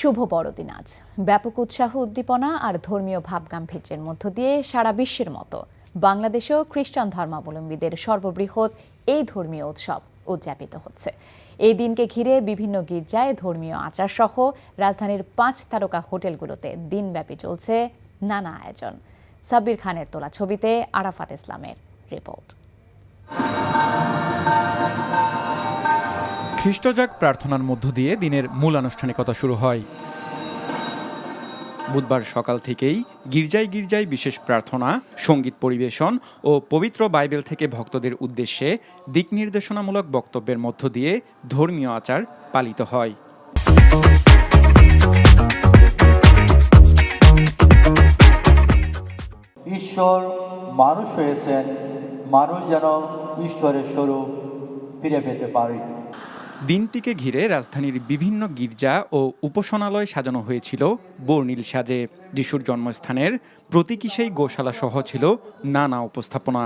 শুভ বড়দিন আজ। ব্যাপক উৎসাহ উদ্দীপনা আর ধর্মীয় ভাবগাম্ভীর্যের মধ্য দিয়ে সারা বিশ্বের মতো বাংলাদেশেও খ্রিস্টান ধর্মাবলম্বীদের সর্ববৃহৎ এই ধর্মীয় উৎসব উদযাপিত হচ্ছে। এই দিনকে ঘিরে বিভিন্ন গির্জায় ধর্মীয় আচার সহ রাজধানীর 5 তারকা হোটেলগুলোতে দিনব্যাপী চলছে নানা আয়োজন। সাব্বির খানের তোলা ছবিতে আরাফাত ইসলামের রিপোর্ট। খ্রিস্টজাগ প্রার্থনার মধ্য দিয়ে দিনের মূল আনুষ্ঠানিকতা শুরু হয়। বুধবার সকাল থেকেই গির্জায় গির্জায় বিশেষ প্রার্থনা, সঙ্গীত পরিবেশন ও পবিত্র বাইবেল থেকে ভক্তদের উদ্দেশ্যে দিক নির্দেশনামূলক বক্তব্যের মধ্য দিয়ে ধর্মীয় আচার পালিত হয়। ঈশ্বর মানুষ হয়েছেন, মানুষ যেন ঈশ্বরের স্বরূপ ফিরে পেতে পারে। দিনটিকে ঘিরে রাজধানীর বিভিন্ন গির্জা ও উপাসনালয় সাজানো হয়েছিল বর্ণিল সাজে। যিশুর জন্মস্থানের প্রতীকী সেই গোশালা সহ ছিল নানা উপস্থাপনা।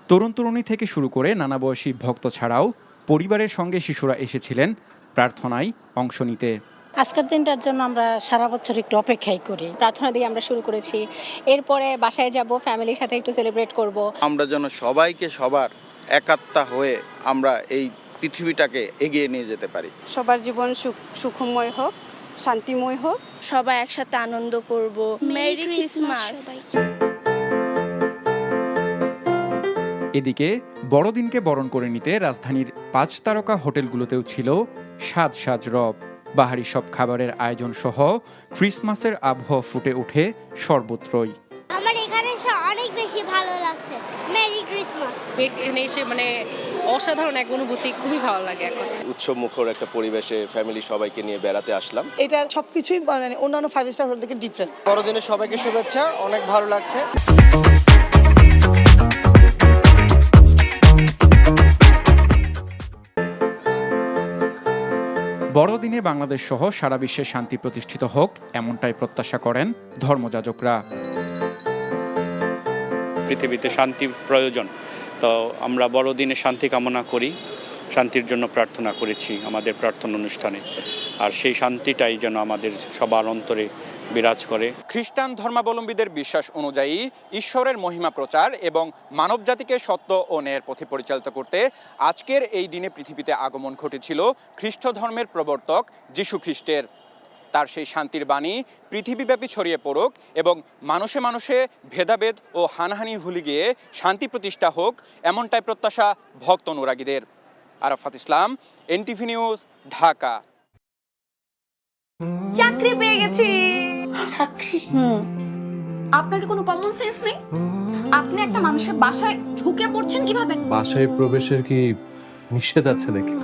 তরুণ তরুণী থেকে শুরু করে নানা বয়সী ভক্ত ছাড়াও পরিবারের সঙ্গে শিশুরা এসেছিলেন প্রার্থনায় অংশ নিতে। আজকের দিনটার জন্য আমরা সারা বছর একটু অপেক্ষাই করি। প্রার্থনা দিয়ে আমরা শুরু করেছি, এরপরে বাসায় যাব, ফ্যামিলির সাথে একটু সেলিব্রেট করব। আমরা যেন সবাইকে সবার একাত্মা হয়ে আমরা এই পৃথিবীটাকে এগিয়ে নিয়ে যেতে পারি। সবার জীবন সুখময় হোক, শান্তিময় হোক, সবাই একসাথে আনন্দ করব। Merry Christmas. এদিকে বড়দিনকে বরণ করে নিতে রাজধানীর 5 তারকা হোটেলগুলোতেও ছিল সাজ সাজ রব। বাহারি সব খাবারের আয়োজন সহ ক্রিসমাসের আবহাওয়া ফুটে ওঠে সর্বত্রই। আমার এখানে অনেক বেশি ভালো লাগছে। Merry Christmas. এখানে এসে অসাধারণ এক অনুভূতি, খুবই ভালো লাগে। এখন উৎসব মুখর একটা পরিবেশে ফ্যামিলি সবাইকে নিয়ে বেড়াতে আসলাম। এটা সবকিছুই অন্যান্য 5 স্টার হোটেল থেকে ডিফারেন্ট। বড়দিনের সবাইকে শুভেচ্ছা, অনেক ভালো লাগছে। বড়দিনে বাংলাদেশ সহ সারা বিশ্বে শান্তি প্রতিষ্ঠিত হোক, এমনটাই প্রত্যাশা করেন ধর্মযাজকরা। পৃথিবীতে শান্তি প্রয়োজন, তো আমরা বড়দিনে শান্তি কামনা করি, শান্তির জন্য প্রার্থনা করেছি আমাদের প্রার্থনা অনুষ্ঠানে। আর সেই শান্তিটাই যেন আমাদের সবার অন্তরে বিরাজ করে। খ্রিস্টান ধর্মাবলম্বীদের বিশ্বাস অনুযায়ী ঈশ্বরের মহিমা প্রচার এবং মানবজাতিকে সত্য ও ন্যায়ের পথে পরিচালিত করতে আজকের এই দিনে পৃথিবীতে আগমন ঘটেছিল খ্রিস্ট ধর্মের প্রবর্তক যীশু খ্রিস্টের। তার সেই শান্তির বাণী পৃথিবীব্যাপী ছড়িয়ে পড়ুক এবং মানুষে মানুষে ভেদাভেদ ও হানাহানি ভুলে গিয়ে শান্তি প্রতিষ্ঠা হোক, এমনটাই প্রত্যাশা ভক্ত অনুরাগীদের। আরাফাত ইসলাম, এনটিভি নিউজ, ঢাকা। চাকরি পেয়ে গেছি। চাকরি? আপনার কি কোনো কমন সেন্স নেই? আপনি একটা মানুষের বাসায় ঢুকে পড়ছেন কিভাবে? বাসায় প্রবেশের কি নিষেধ আছে নাকি?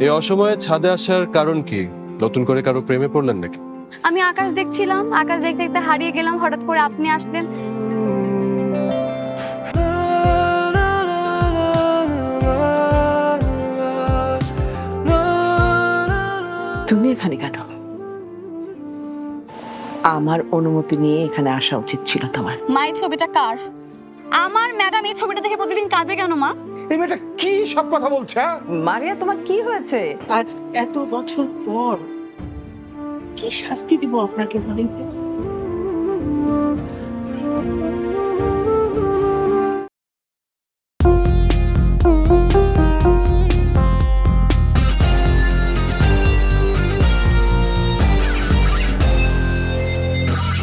এই অসময়ে ছাদে আসার কারণ কি? নতুন করে কারো প্রেমে পড়লেন নাকি? আমি আকাশ দেখছিলাম, আকাশ দেখতে দেখতে হারিয়ে গেলাম, হঠাৎ করে আপনি আসলেন। তুমি এখানে কেন? আমার অনুমতি নিয়ে এখানে আসা উচিত ছিল তোমার। মা, এই ছবিটা কার? আমার ম্যাডাম এই ছবিটা দেখে প্রতিদিন কাঁদে কেন মা? এই মেয়েটা কি সব কথা বলছে? মারিয়া, তোমার কি হয়েছে? আজ এত বছর পর কি শাস্তি দিব আপনাকে বলেন তো?